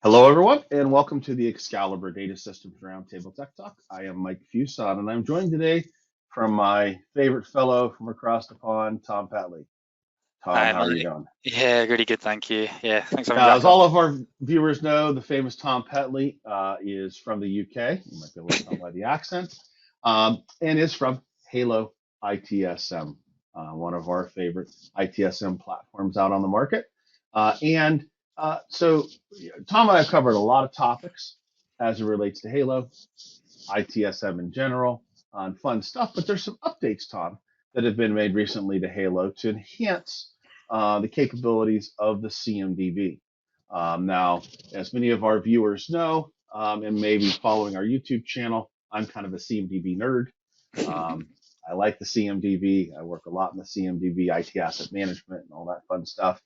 Hello, everyone, and welcome to the Excalibur Data Systems Roundtable Tech Talk. I am Mike Fuson, and I'm joined today from my favorite fellow from across the pond, Tom Petley. Tom, Hi, how are you Mike. doing? Yeah, really good, thank you. Yeah, thanks for having me Now, back as on. all of our viewers know, the famous Tom Petley is from the UK. You might be able to tell by the accent, and is from HaloITSM, one of our favorite ITSM platforms out on the market. So Tom and I have covered a lot of topics as it relates to Halo, ITSM in general, on fun stuff, but there's some updates, Tom, that have been made recently to Halo to enhance the capabilities of the CMDB. Now, as many of our viewers know, and maybe following our YouTube channel, I'm kind of a CMDB nerd. I like the CMDB. I work a lot in the CMDB, IT asset management, and all that fun stuff.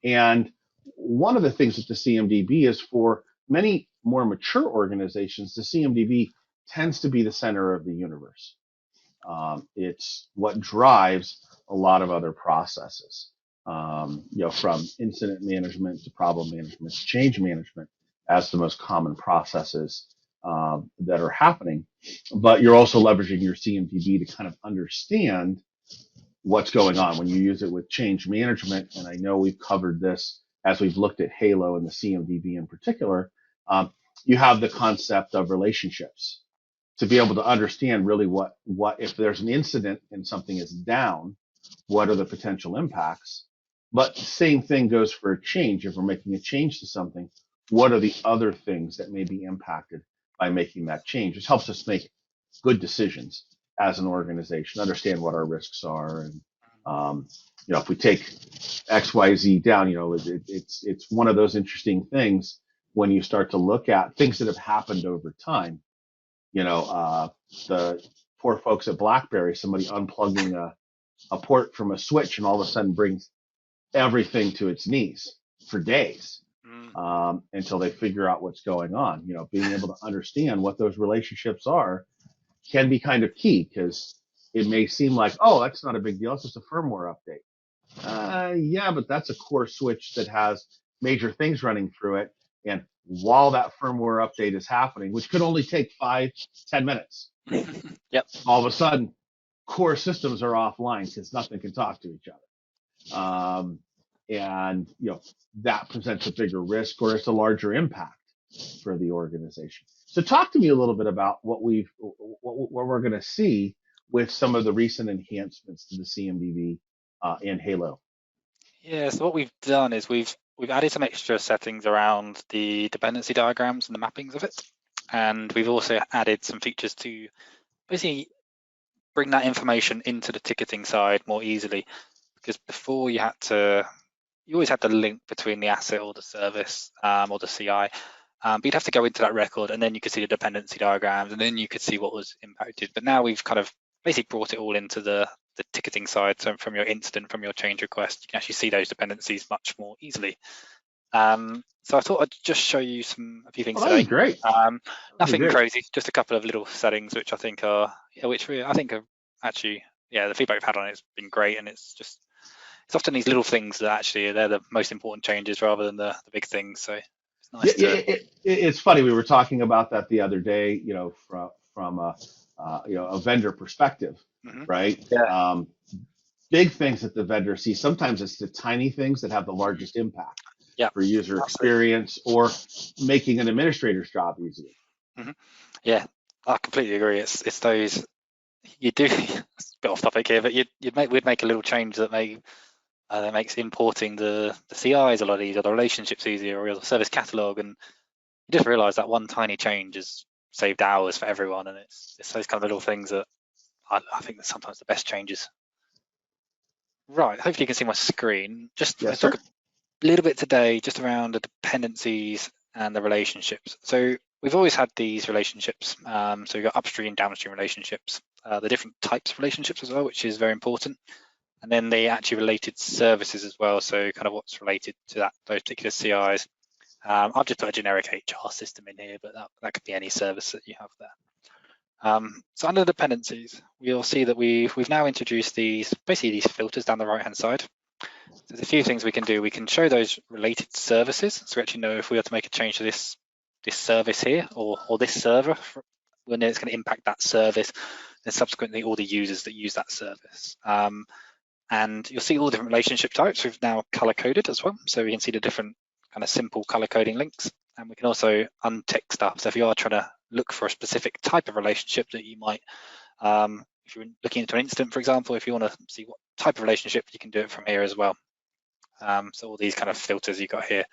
And one of the things with the CMDB is for many more mature organizations, the CMDB tends to be the center of the universe. It's what drives a lot of other processes, from incident management to problem management to change management as the most common processes that are happening. But you're also leveraging your CMDB to kind of understand what's going on when you use it with change management. And I know we've covered this as we've looked at Halo and the CMDB in particular. You have the concept of relationships to be able to understand really what if there's an incident and something is down, what are the potential impacts? But same thing goes for a change. If we're making a change to something, what are the other things that may be impacted by making that change? Which helps us make good decisions as an organization, understand what our risks are, and if we take XYZ down, it's one of those interesting things when you start to look at things that have happened over time. The poor folks at BlackBerry, somebody unplugging a port from a switch and all of a sudden brings everything to its knees for days until they figure out what's going on. Being able to understand what those relationships are can be kind of key, because it may seem like, oh, that's not a big deal. It's just a firmware update. Yeah, but that's a core switch that has major things running through it. And while that firmware update is happening, which could only take 5-10 minutes, Yep. all of a sudden, core systems are offline because nothing can talk to each other. And that presents a bigger risk, or it's a larger impact for the organization. So talk to me a little bit about what we're going to see with some of the recent enhancements to the CMDB in Halo. Yeah, so what we've done is we've added some extra settings around the dependency diagrams and the mappings of it. And we've also added some features to basically bring that information into the ticketing side more easily. Because before you always had the link between the asset or the service or the CI. But you'd have to go into that record, and then you could see the dependency diagrams, and then you could see what was impacted. But now we've kind of basically brought it all into the ticketing side. So from your incident, from your change request, you can actually see those dependencies much more easily. So I thought I'd just show you a few things today. Great. Nothing crazy, just a couple of little settings which I think are actually, the feedback we've had on it has been great, and it's often these little things that actually they're the most important changes rather than the big things. So it's nice. It's funny. We were talking about that the other day. From a vendor perspective, right? Yeah. Big things that the vendor sees. Sometimes it's the tiny things that have the largest impact for user experience or making an administrator's job easier. Yeah, I completely agree. It's those you do. It's a bit off topic here, but we'd make a little change that makes importing the CIs a lot easier, the relationships easier, or the service catalog, and you just realize that one tiny change has saved hours for everyone. And it's those kind of little things that I think that sometimes the best changes. Right, hopefully you can see my screen. Just Yes, talk a little bit today just around the dependencies and the relationships. So we've always had these relationships. So we've got upstream, downstream relationships, the different types of relationships as well, which is very important. And then the actually related services as well. So kind of what's related to those particular CIs. I've just put a generic HR system in here, but that could be any service that you have there. So under dependencies, we'll see that we've now introduced these filters down the right-hand side. there's a few things we can do. We can show those related services, so we actually know if we were to make a change to this service here or this server, when it's going to impact that service, and subsequently all the users that use that service. And you'll see all different relationship types. We've now color coded as well, so we can see the different kind of simple color coding links, and we can also untick stuff. So if you are trying to look for a specific type of relationship that you might, if you're looking into an incident, for example, if you want to see what type of relationship, you can do it from here as well. So all these kind of filters you've got here.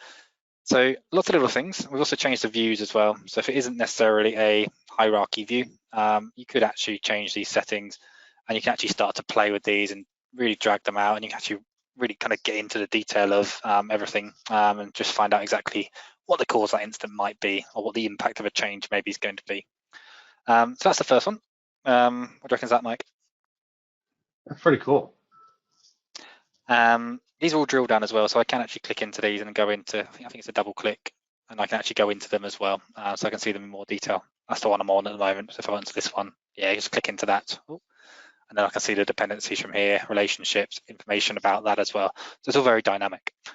So lots of little things. We've also changed the views as well. So if it isn't necessarily a hierarchy view, you could actually change these settings, and you can actually start to play with these and really drag them out, and you can actually really kind of get into the detail of everything, and just find out exactly what the cause of that incident might be, or what the impact of a change maybe is going to be. So that's the first one. What do you reckon is that, Mike? That's pretty cool. These are all drilled down as well, so I can actually click into these and go into, I think it's a double click, and I can actually go into them as well, so I can see them in more detail. That's the one I'm on at the moment. So if I went to this one, yeah, just click into that. Ooh. And then I can see the dependencies from here, relationships, information about that as well. So it's all very dynamic. So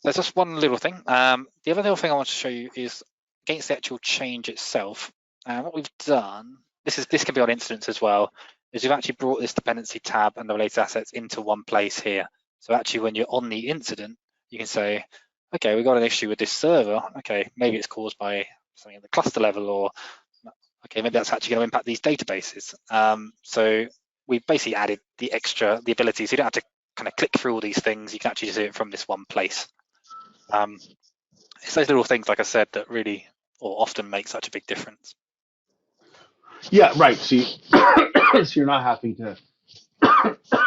that's just one little thing. The other little thing I want to show you is against the actual change itself. What we've done, this can be on incidents as well, is we've actually brought this dependency tab and the related assets into one place here. So actually when you're on the incident, you can say, okay, we've got an issue with this server. Okay, maybe it's caused by something at the cluster level, or okay, maybe that's actually going to impact these databases. So we basically added the ability, so you don't have to kind of click through all these things. You can actually just do it from this one place. It's those little things, like I said, that really or often make such a big difference. Yeah, right. So, so you're not having to,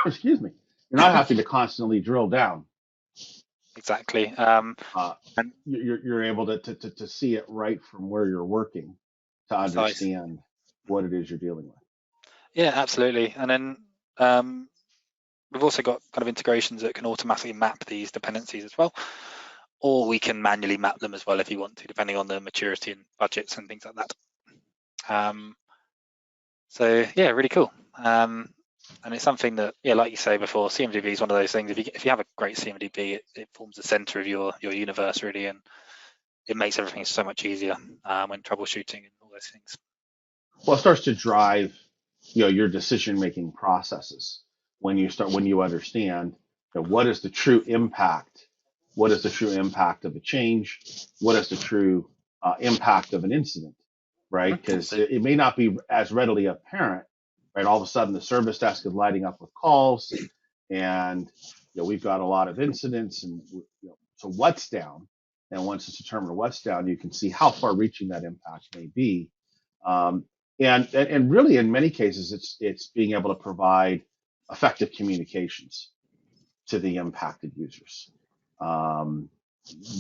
excuse me, you're not having to constantly drill down. Exactly. And you're able to see it right from where you're working to understand what it is you're dealing with. Yeah, absolutely. And then we've also got kind of integrations that can automatically map these dependencies as well, or we can manually map them as well if you want to, depending on the maturity and budgets and things like that. So yeah, really cool. And it's something that, yeah, like you say before, CMDB is one of those things. If you have a great CMDB, it forms the center of your universe really, and it makes everything so much easier when troubleshooting and all those things. Well, it starts to drive, your decision-making processes when you understand what is the true impact, what is the true impact of a change, what is the true impact of an incident, right? Because it may not be as readily apparent, right? All of a sudden, the service desk is lighting up with calls, and we've got a lot of incidents, and so what's down? And once it's determined what's down, you can see how far-reaching that impact may be. And really, in many cases, it's being able to provide effective communications to the impacted users,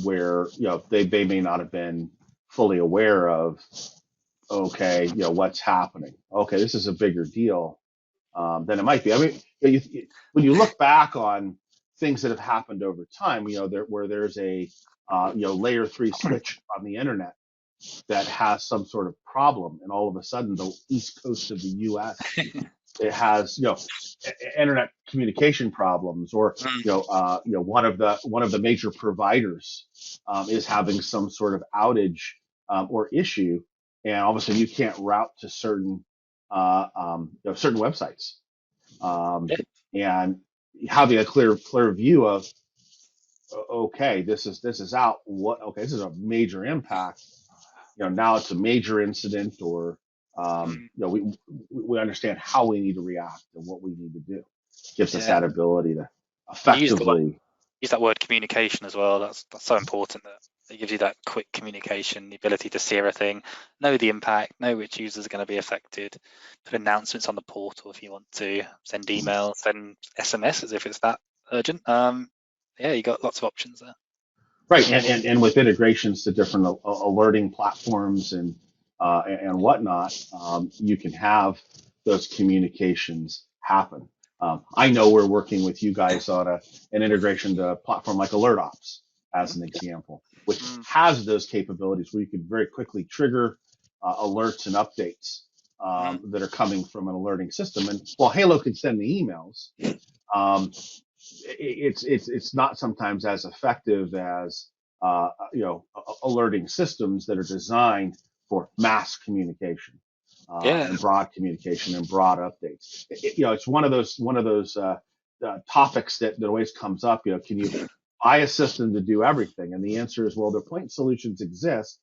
where they may not have been fully aware of, okay, what's happening. Okay, this is a bigger deal than it might be. I mean, when you look back on things that have happened over time, where there's a layer 3 switch on the internet that has some sort of problem, and all of a sudden the east coast of the U.S. it has internet communication problems, or one of the major providers is having some sort of outage or issue, and all of a sudden you can't route to certain certain websites, and having a clear view of, okay, this is out. This is a major impact. Now it's a major incident, or we understand how we need to react and what we need to do. Gives us that ability to effectively use that word communication as well. That's so important, that it gives you that quick communication, the ability to see everything, know the impact, know which users are going to be affected, put announcements on the portal if you want to, send emails, send SMS as if it's that urgent. You got lots of options there. Right, and with integrations to different alerting platforms and whatnot, you can have those communications happen. I know we're working with you guys on an integration to a platform like AlertOps, as an example, which has those capabilities where you can very quickly trigger alerts and updates that are coming from an alerting system. And while Halo can send the emails, it's not sometimes as effective as alerting systems that are designed for mass communication Yeah. and broad communication and broad updates. It's one of those topics that always comes up. Can you buy a system to do everything? And the answer is, well, the point solutions exist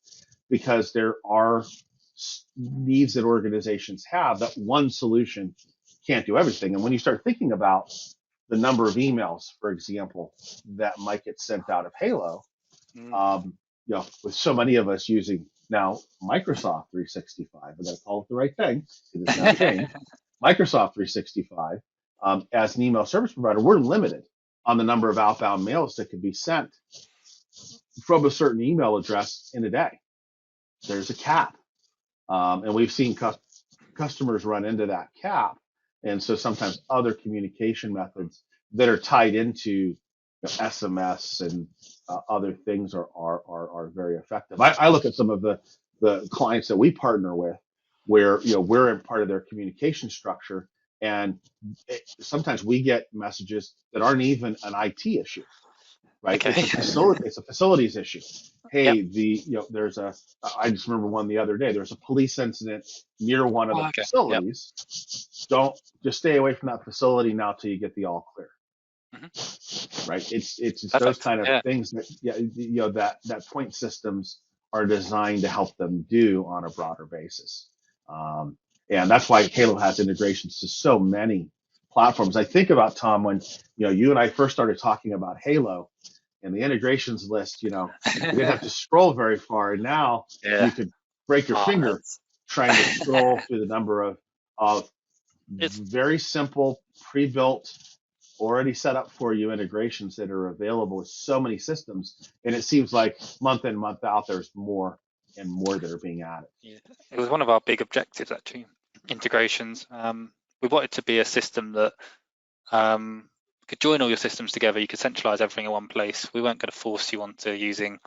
because there are needs that organizations have that one solution can't do everything. And when you start thinking about the number of emails, for example, that might get sent out of Halo, with so many of us using now Microsoft 365, I got to call it the right thing because it's now changed. Microsoft 365 as an email service provider, we're limited on the number of outbound mails that can be sent from a certain email address in a day. There's a cap, and we've seen customers run into that cap, and so sometimes other communication methods that are tied into SMS and other things are very effective. I look at some of the clients that we partner with, where we're in part of their communication structure, and sometimes we get messages that aren't even an IT issue, right? Okay. It's a facilities issue. Hey, Yep. there's I just remember one the other day. There's a police incident near one of the Okay. facilities. Don't just stay away from that facility now till you get the all clear. Right? It's those kind of things that that point systems are designed to help them do on a broader basis. And that's why Halo has integrations to so many platforms. I think about, Tom, when you and I first started talking about Halo, and the integrations list, you didn't have to scroll very far, and now you could break your finger trying to scroll through the number of very simple, pre-built, already set up for you integrations that are available with so many systems, and it seems like month in, month out, there's more and more that are being added. Yeah. It was one of our big objectives, actually, integrations. We wanted to be a system that could join all your systems together. You could centralize everything in one place. We weren't going to force you onto using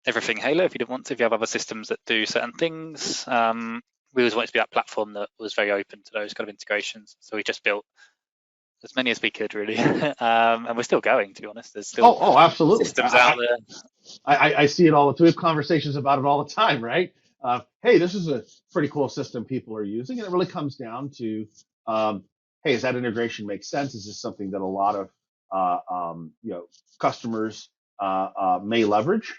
everything Halo if you didn't want to. If you have other systems that do certain things, we always wanted to be that platform that was very open to those kind of integrations. So we just built as many as we could, really, and we're still going. To be honest, there's still absolutely systems out there. I see it all. We have conversations about it all the time, right? Hey, this is a pretty cool system people are using, and it really comes down to, hey, does that integration make sense? Is this something that a lot of customers may leverage?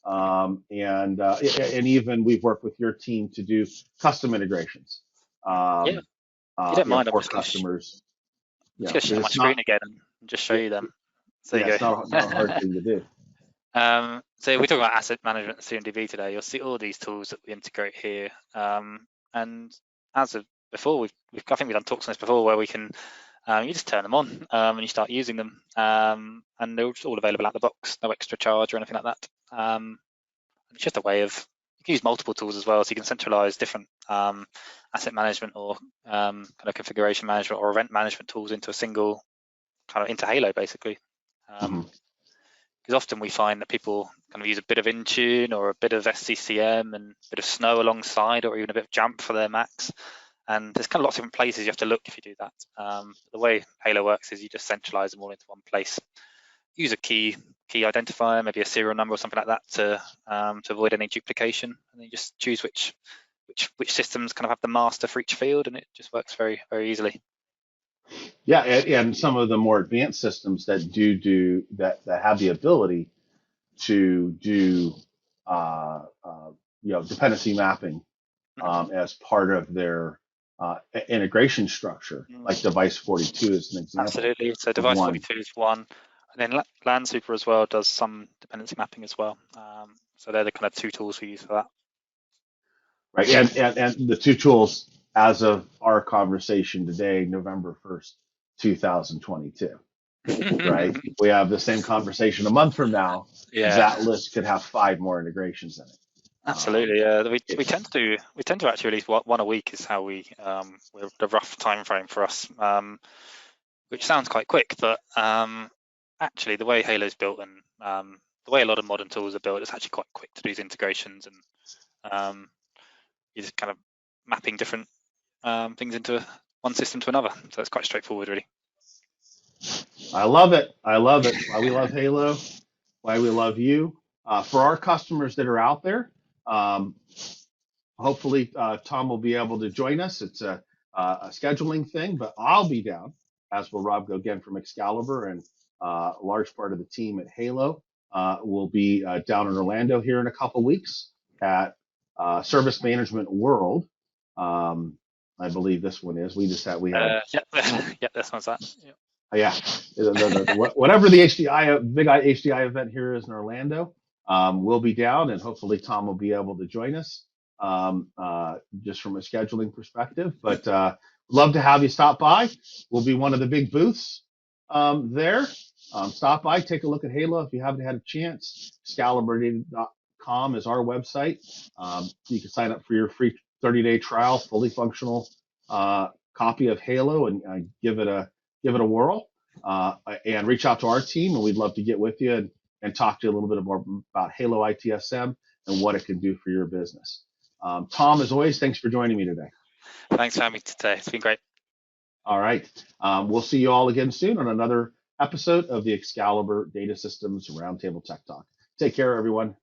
And even we've worked with your team to do custom integrations. You don't mind for customers. I'm just going to share my screen again and just show you them. So you go. It's not a hard thing to do. So we talk about asset management and CMDB today. You'll see all these tools that we integrate here. And as of before, I think we've done talks on this before, where we can you just turn them on and you start using them, and they're all available out the box, no extra charge or anything like that. It's just a way of, you can use multiple tools as well, so you can centralize different asset management or kind of configuration management or event management tools into a single into Halo, basically. Because often we find that people kind of use a bit of Intune or a bit of SCCM and a bit of Snow alongside, or even a bit of Jamp for their Macs. And there's kind of lots of different places you have to look if you do that. The way Halo works is you just centralize them all into one place. Use a key identifier, maybe a serial number or something like that to avoid any duplication, and then you just choose which systems kind of have the master for each field, and it just works very, very easily. Yeah, and some of the more advanced systems that that have the ability to do dependency mapping as part of their integration structure, like Device 42 is an example. Absolutely. So Device 42 is one, and then LandSuper as well does some dependency mapping as well. So they're the kind of two tools we use for that. Right, and the two tools as of our conversation today, November 1st, 2022. Right, we have the same conversation a month from now. That list could have 5 more integrations in it. Absolutely, we tend to actually release one a week is how we're the rough time frame for us, which sounds quite quick, but actually the way Halo's built and the way a lot of modern tools are built, it's actually quite quick to do these integrations, and you're just kind of mapping different things into one system to another, so it's quite straightforward, really. I love it. I love it. Why we love Halo, why we love you. For our customers that are out there, um, hopefully Tom will be able to join us. It's a scheduling thing, but I'll be down, as will Rob Gogan from Excalibur, and a large part of the team at Halo will be down in Orlando here in a couple weeks at Service Management World. I believe this one is. We had Yeah, yeah, this one's that. Yeah. yeah, whatever the HDI big HDI event here is in Orlando, we'll be down, and hopefully Tom will be able to join us just from a scheduling perspective. But love to have you stop by. We'll be one of the big booths there. Stop by, take a look at Halo if you haven't had a chance. Excalibur.com is our website. You can sign up for your free 30-day trial, fully functional copy of Halo, and give it a whirl, and reach out to our team, and we'd love to get with you and talk to you a little bit more about HaloITSM and what it can do for your business. Tom, as always, thanks for joining me today. Thanks for having me today. It's been great. All right. We'll see you all again soon on another episode of the Excalibur Data Systems Roundtable Tech Talk. Take care, everyone.